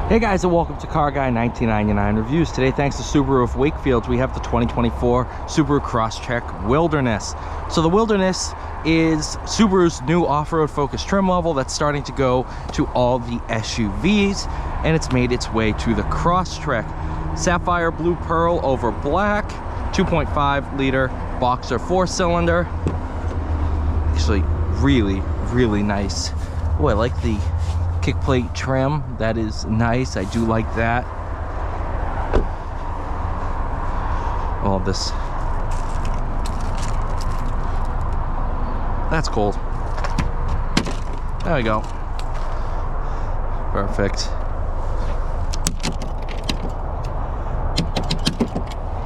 Hey guys, and welcome to Car Guy 1999 Reviews. Today, thanks to Subaru Wakefield, we have the 2024 Subaru Crosstrek Wilderness. So the Wilderness is Subaru's new off-road focused trim level that's starting to go to all the SUVs, and it's made its way to the Crosstrek. Sapphire blue pearl over black, 2.5 liter boxer 4-cylinder. Actually, really nice. Oh, I like the kick plate trim. That is nice. I do like that. All this. That's cold. There we go. Perfect.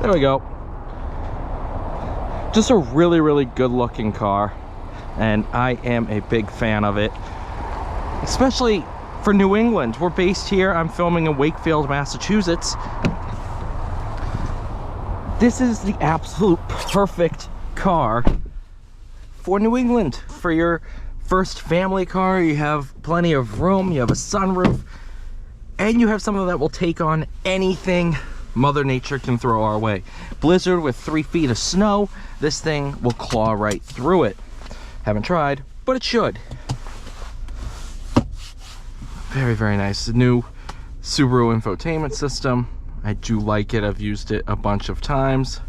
There we go. Just a really good looking car, and I am a big fan of it, especially for New England. We're based here. I'm filming in Wakefield, Massachusetts. This is the absolute perfect car for New England. For your first family car, you have plenty of room, you have a sunroof, and you have something that will take on anything Mother Nature can throw our way. Blizzard with 3 feet of snow, this thing will claw right through it. Haven't tried, but it should. Very nice. The new Subaru infotainment system. I do like it. I've used it a bunch of times.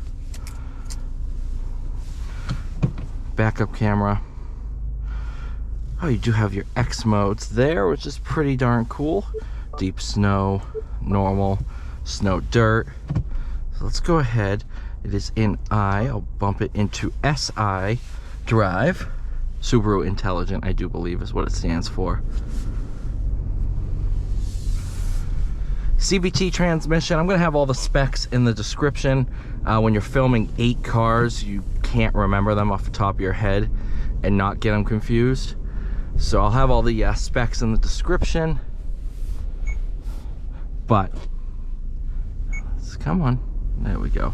Backup camera. Oh, you do have your X modes there, which is pretty darn cool. Deep snow, normal, snow, dirt. So let's go ahead. It is in I. I'll bump it into SI drive. Subaru Intelligent, I do believe, is what it stands for. CVT transmission. I'm going to have all the specs in the description. When you're filming 8 cars, you can't remember them off the top of your head and not get them confused. So I'll have all the specs in the description. But, come on. There we go.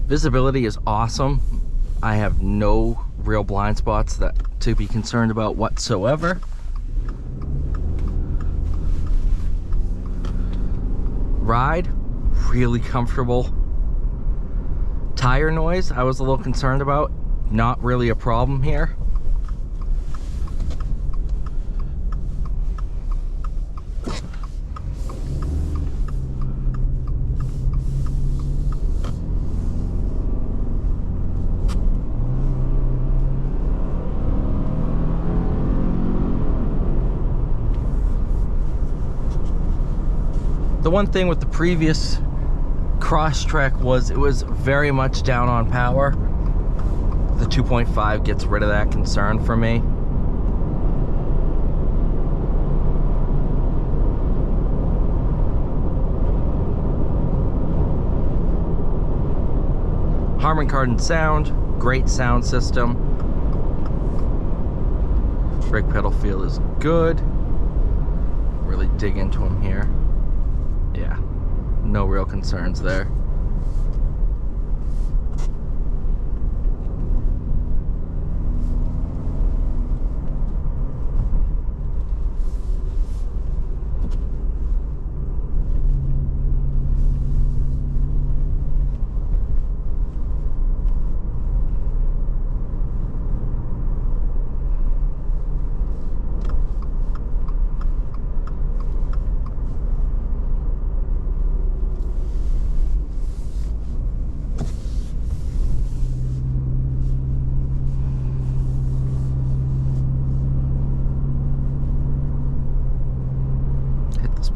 Visibility is awesome. I have no real blind spots that to be concerned about whatsoever. Ride, really comfortable. Tire noise, I was a little concerned about. Not really a problem here. The one thing with the previous Crosstrek was it was very much down on power. The 2.5 gets rid of that concern for me. Harman Kardon sound, great sound system. Brake pedal feel is good. Really dig into them here. Yeah, no real concerns there.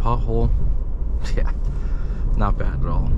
Pothole, yeah, not bad at all.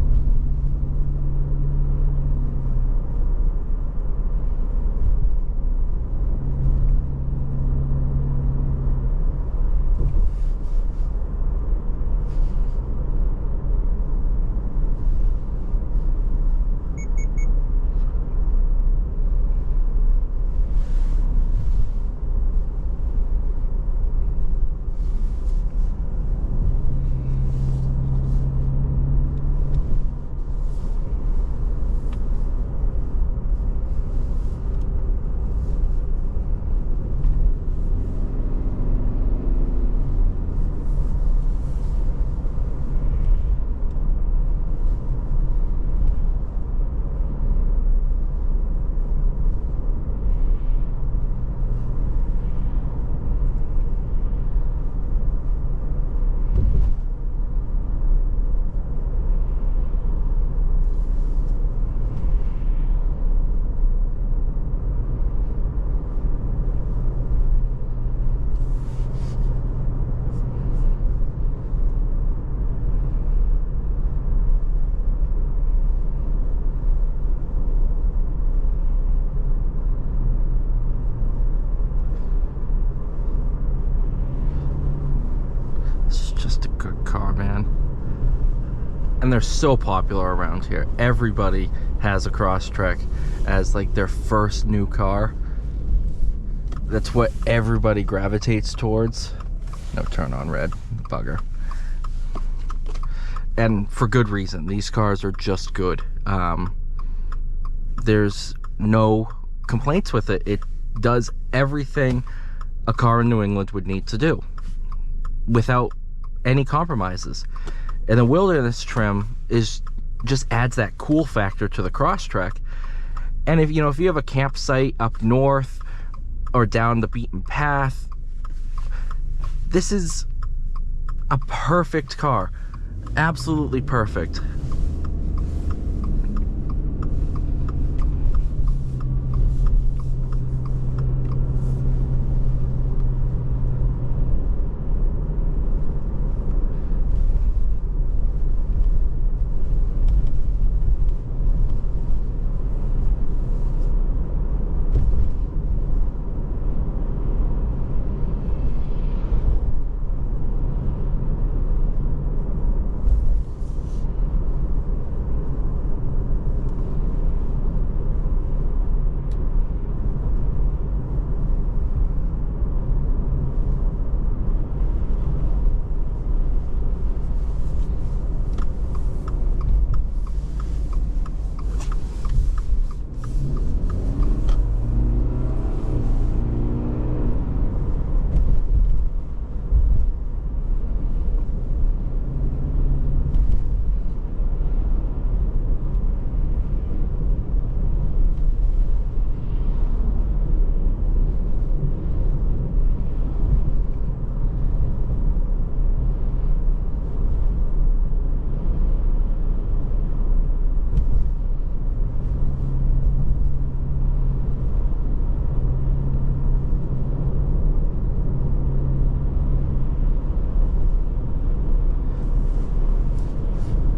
and they're so popular around here. Everybody has a Crosstrek as like their first new car. That's what everybody gravitates towards. No, turn on red, bugger. And for good reason. These cars are just good. There's no complaints with it. It does everything a car in New England would need to do without any compromises. And the Wilderness trim just adds that cool factor to the Crosstrek. And if you have a campsite up north or down the beaten path, this is a perfect car. Absolutely perfect.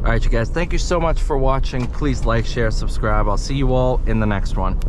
All right, you guys, thank you so much for watching. Please like, share, subscribe. I'll see you all in the next one.